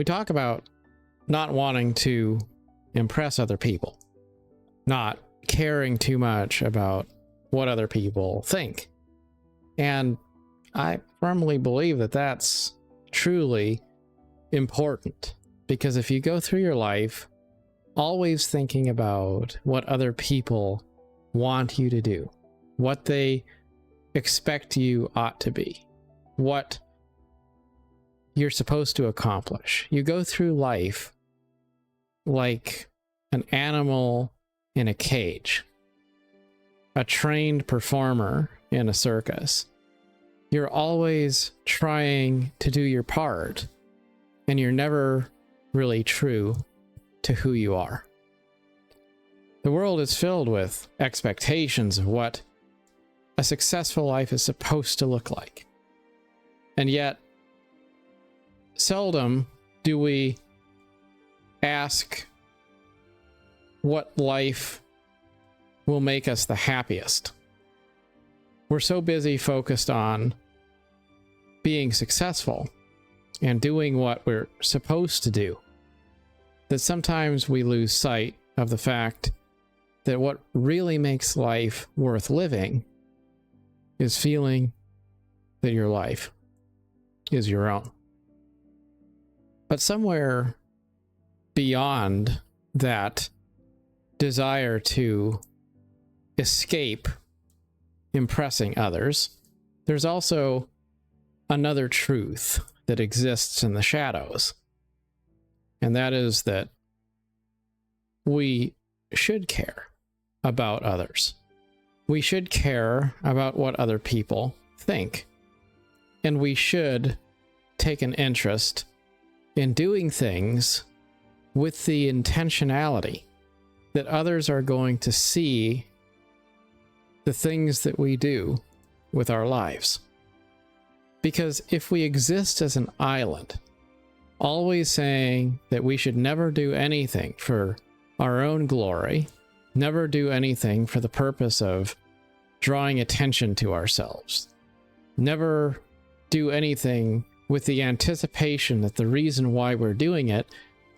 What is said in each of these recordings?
we talk about not wanting to impress other people, not caring too much about what other people think. And I firmly believe that that's truly important, because if you go through your life always thinking about what other people want you to do, what they expect you ought to be, what you're supposed to accomplish, you go through life like an animal in a cage, a trained performer in a circus. You're always trying to do your part, and you're never really true to who you are. The world is filled with expectations of what a successful life is supposed to look like. And yet, seldom do we ask what life will make us the happiest. We're so busy focused on being successful and doing what we're supposed to do that sometimes we lose sight of the fact that what really makes life worth living is feeling that your life is your own. But somewhere beyond that desire to escape impressing others, there's also another truth that exists in the shadows. And that is that we should care about others. We should care about what other people think. And we should take an interest in doing things with the intentionality that others are going to see the things that we do with our lives. Because if we exist as an island, always saying that we should never do anything for our own glory, never do anything for the purpose of drawing attention to ourselves, never do anything with the anticipation that the reason why we're doing it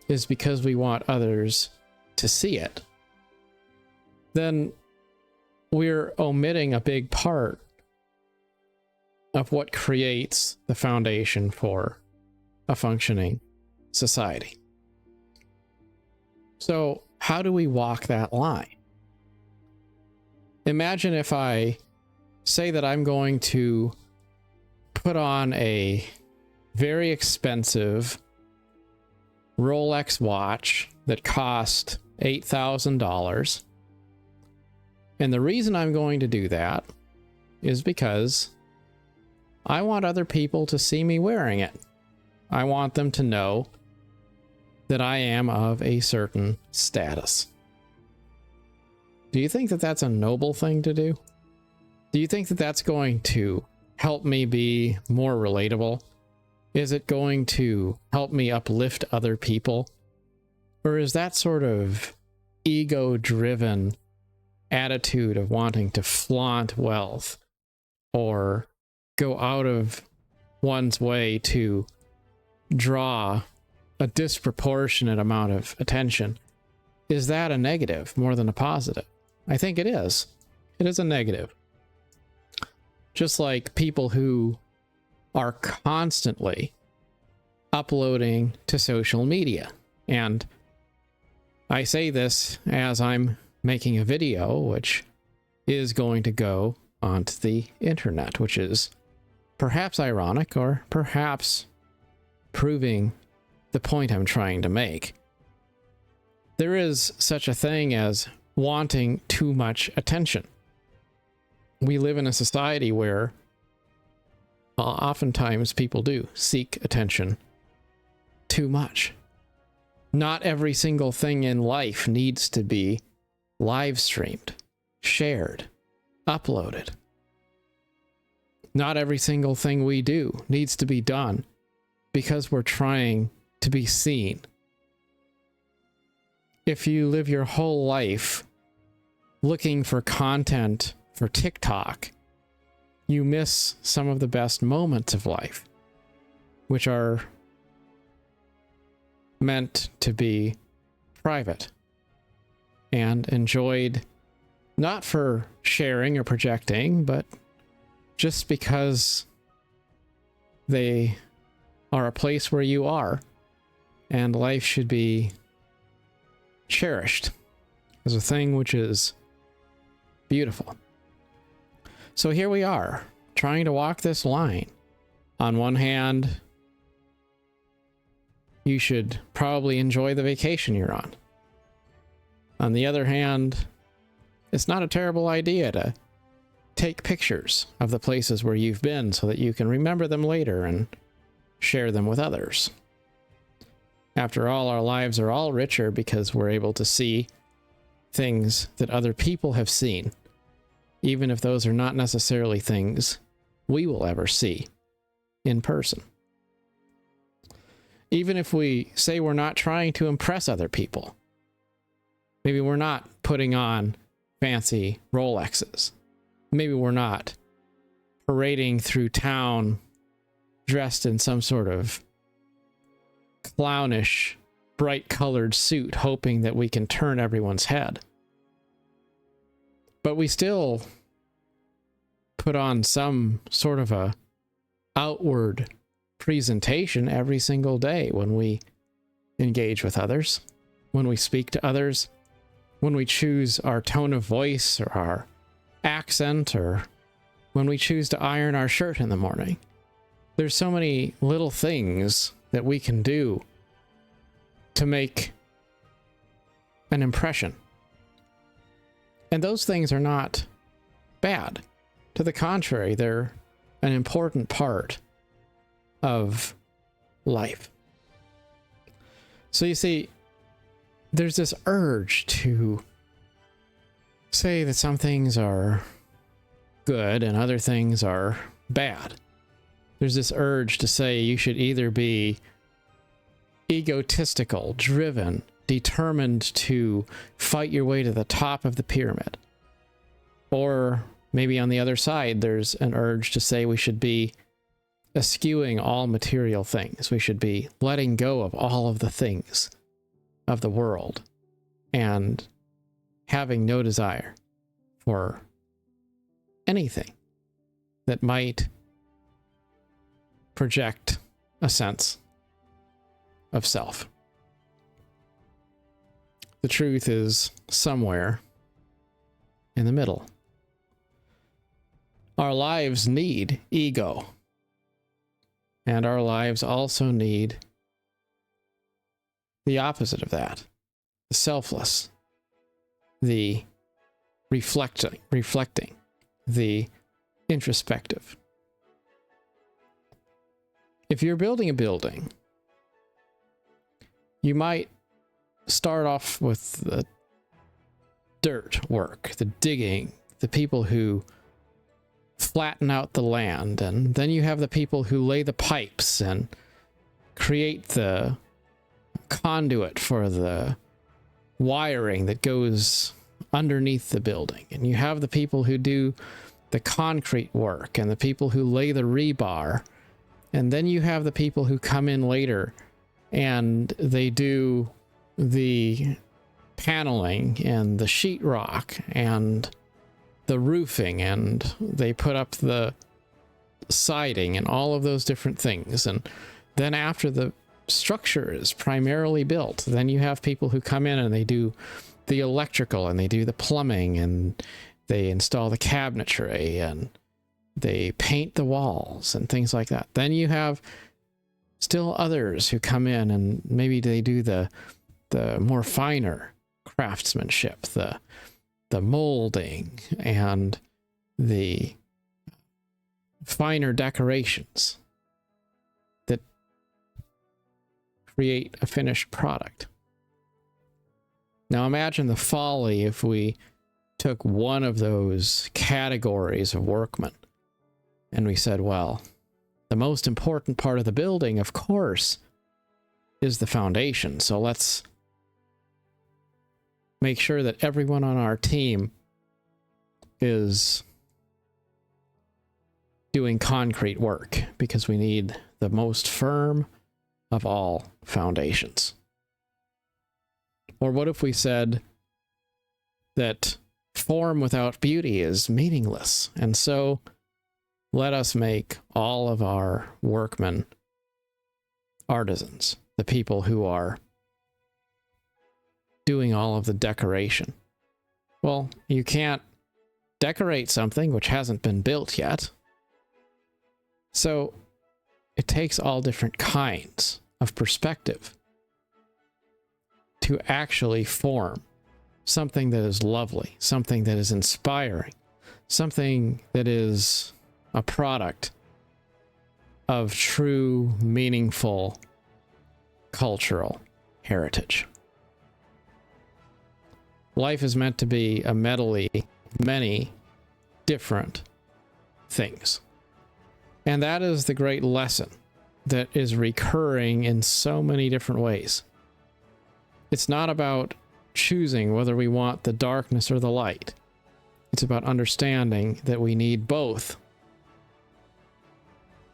is because we want others to see it, then we're omitting a big part of what creates the foundation for a functioning society. So, how do we walk that line? Imagine if I say that I'm going to put on a very expensive Rolex watch that cost $8,000. And the reason I'm going to do that is because I want other people to see me wearing it. I want them to know that I am of a certain status. Do you think that that's a noble thing to do? Do you think that that's going to help me be more relatable? Is it going to help me uplift other people? Or is that sort of ego-driven attitude of wanting to flaunt wealth or go out of one's way to draw a disproportionate amount of attention, is that a negative more than a positive? I think it is. It is a negative. Just like people who are constantly uploading to social media. And I say this as I'm making a video, which is going to go onto the internet, which is perhaps ironic or perhaps proving the point I'm trying to make. There is such a thing as wanting too much attention. We live in a society where oftentimes people do seek attention too much. Not every single thing in life needs to be live streamed, shared, uploaded. Not every single thing we do needs to be done because we're trying to be seen. If you live your whole life looking for content for TikTok, you miss some of the best moments of life, which are meant to be private and enjoyed not for sharing or projecting, but just because they are a place where you are, and life should be cherished as a thing which is beautiful. So here we are, trying to walk this line. On one hand, you should probably enjoy the vacation you're on. On the other hand, it's not a terrible idea to take pictures of the places where you've been so that you can remember them later and share them with others. After all, our lives are all richer because we're able to see things that other people have seen, even if those are not necessarily things we will ever see in person. Even if we say we're not trying to impress other people, maybe we're not putting on fancy Rolexes, maybe we're not parading through town dressed in some sort of clownish, bright-colored suit, hoping that we can turn everyone's head. But we still put on some sort of a outward presentation every single day when we engage with others, when we speak to others, when we choose our tone of voice or our accent, or when we choose to iron our shirt in the morning. There's so many little things that we can do to make an impression. And those things are not bad. To the contrary, they're an important part of life. So you see, there's this urge to say that some things are good and other things are bad. There's this urge to say you should either be egotistical, driven, determined to fight your way to the top of the pyramid. Or maybe on the other side, there's an urge to say we should be eschewing all material things. We should be letting go of all of the things of the world and having no desire for anything that might project a sense of self. The truth is somewhere in the middle. Our lives need ego, and our lives also need the opposite of that, the selfless, the reflecting, the introspective. If you're building a building, you might start off with the dirt work, the digging, the people who flatten out the land, and then you have the people who lay the pipes and create the conduit for the wiring that goes underneath the building, and you have the people who do the concrete work and the people who lay the rebar, and then you have the people who come in later and they do the paneling and the sheetrock and the roofing, and they put up the siding and all of those different things. And then after the structure is primarily built, then you have people who come in and they do the electrical and they do the plumbing and they install the cabinetry and they paint the walls and things like that. Then you have still others who come in and maybe they do the more finer craftsmanship, the molding and the finer decorations that create a finished product. Now imagine the folly if we took one of those categories of workmen and we said, well, the most important part of the building, of course, is the foundation. So let's make sure that everyone on our team is doing concrete work because we need the most firm of all foundations. Or what if we said that form without beauty is meaningless, and so let us make all of our workmen artisans, the people who are doing all of the decoration. Well, you can't decorate something which hasn't been built yet. So it takes all different kinds of perspective to actually form something that is lovely, something that is inspiring, something that is a product of true, meaningful cultural heritage. Life is meant to be a medley of many different things. And that is the great lesson that is recurring in so many different ways. It's not about choosing whether we want the darkness or the light. It's about understanding that we need both.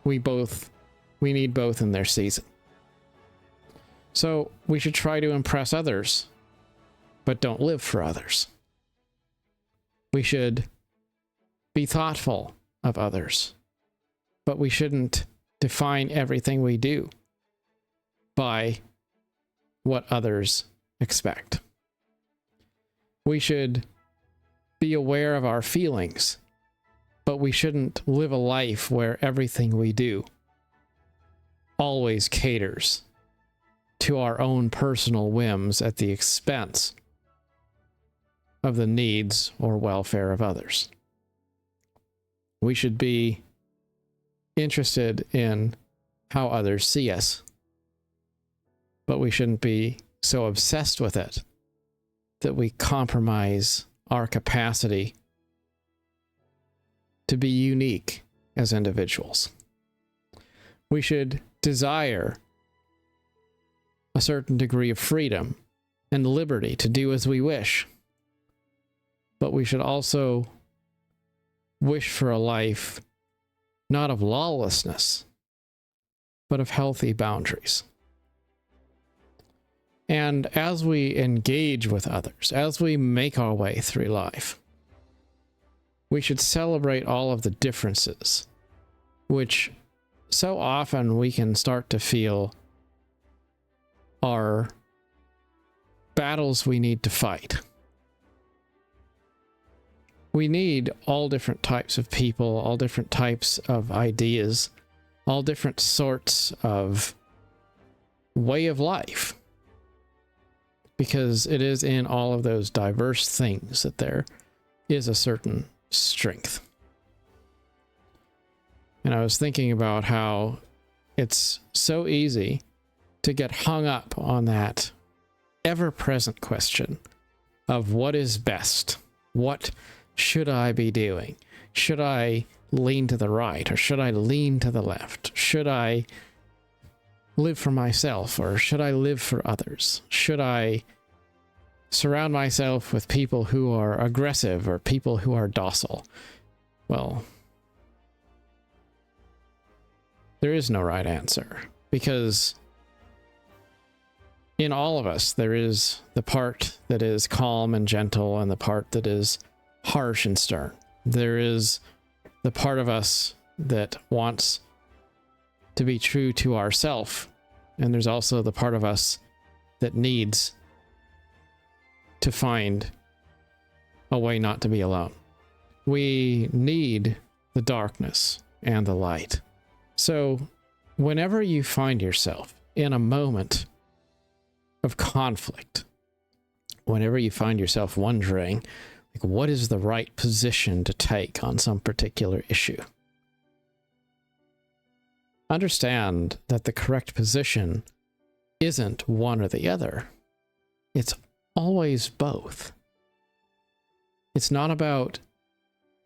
We need both in their season. So we should try to impress others, but don't live for others. We should be thoughtful of others, but we shouldn't define everything we do by what others expect. We should be aware of our feelings, but we shouldn't live a life where everything we do always caters to our own personal whims at the expense of the needs or welfare of others. We should be interested in how others see us, but we shouldn't be so obsessed with it that we compromise our capacity to be unique as individuals. We should desire a certain degree of freedom and liberty to do as we wish, but we should also wish for a life not of lawlessness, but of healthy boundaries. And as we engage with others, as we make our way through life, we should celebrate all of the differences, which so often we can start to feel are battles we need to fight. We need all different types of people, all different types of ideas, all different sorts of way of life, because it is in all of those diverse things that there is a certain strength. And I was thinking about how it's so easy to get hung up on that ever-present question of what is best? What should I be doing? Should I lean to the right or should I lean to the left? Should I live for myself or should I live for others? Should I surround myself with people who are aggressive or people who are docile? Well, there is no right answer, because in all of us there is the part that is calm and gentle and the part that is harsh and stern. There is the part of us that wants to be true to ourself, and there's also the part of us that needs to find a way not to be alone. We need the darkness and the light. So whenever you find yourself in a moment of conflict, whenever you find yourself wondering, like, what is the right position to take on some particular issue, understand that the correct position isn't one or the other. It's always both. It's not about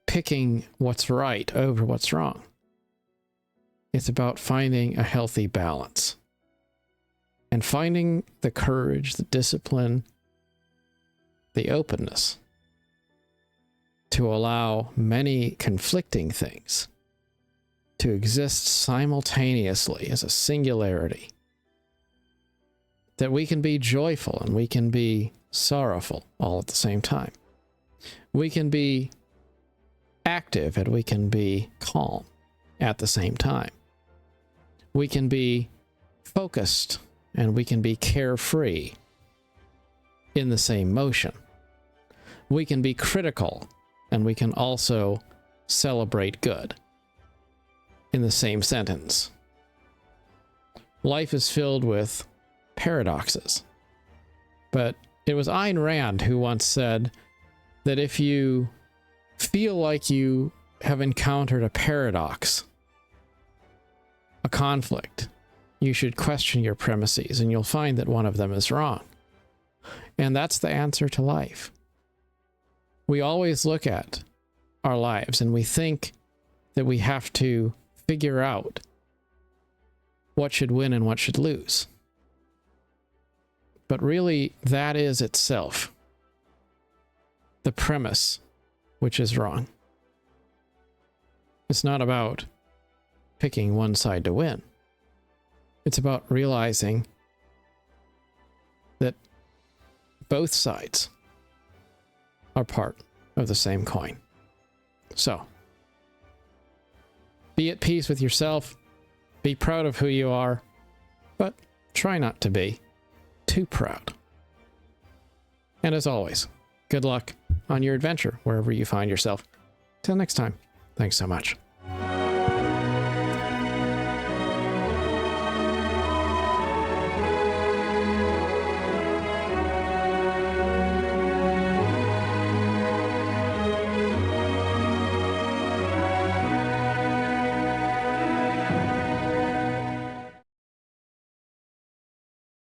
picking what's right over what's wrong. It's about finding a healthy balance and finding the courage, the discipline, the openness to allow many conflicting things to exist simultaneously as a singularity that we can be joyful and we can be sorrowful all at the same time. We can be active and we can be calm at the same time. We can be focused and we can be carefree in the same motion. We can be critical and we can also celebrate good in the same sentence. Life is filled with paradoxes. But it was Ayn Rand who once said that if you feel like you have encountered a paradox, a conflict, you should question your premises and you'll find that one of them is wrong. And that's the answer to life. We always look at our lives and we think that we have to figure out what should win and what should lose. But really, that is itself the premise which is wrong. It's not about picking one side to win. It's about realizing that both sides are part of the same coin. So, be at peace with yourself, be proud of who you are, but try not to be too proud. And as always, good luck on your adventure wherever you find yourself. Till next time, thanks so much.